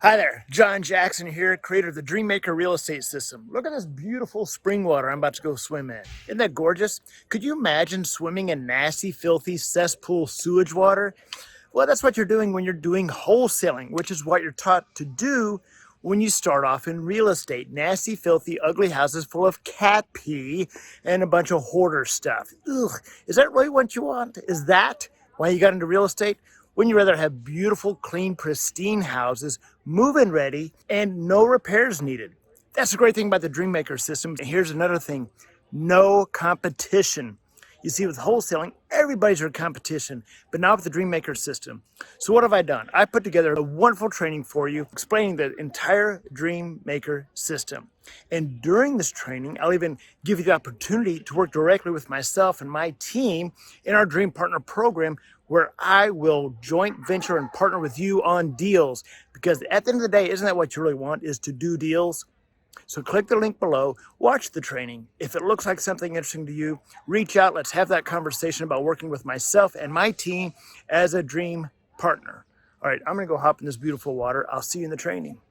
Hi there, John Jackson here, creator of the Dreammaker Real Estate System. Look at this beautiful spring water I'm about to go swim in. Isn't that gorgeous? Could you imagine swimming in nasty, filthy cesspool sewage water? Well, that's what you're doing when you're doing wholesaling, which is what you're taught to do when you start off in real estate. Nasty, filthy, ugly houses full of cat pee and a bunch of hoarder stuff. Ugh, is that really what you want? Is that why you got into real estate? Wouldn't you rather have beautiful, clean, pristine houses, move-in ready, and no repairs needed? That's the great thing about the Dreammaker system. Here's another thing, no competition. You see, with wholesaling, everybody's your competition, but not with the Dreammaker system. So what have I done? I put together a wonderful training for you explaining the entire Dreammaker system. And during this training, I'll even give you the opportunity to work directly with myself and my team in our Dream Partner program, where I will joint venture and partner with you on deals. Because at the end of the day, isn't that what you really want, is to do deals? So click the link below, watch the training. If it looks like something interesting to you, reach out. Let's have that conversation about working with myself and my team as a dream partner. All right, I'm gonna go hop in this beautiful water. I'll see you in the training.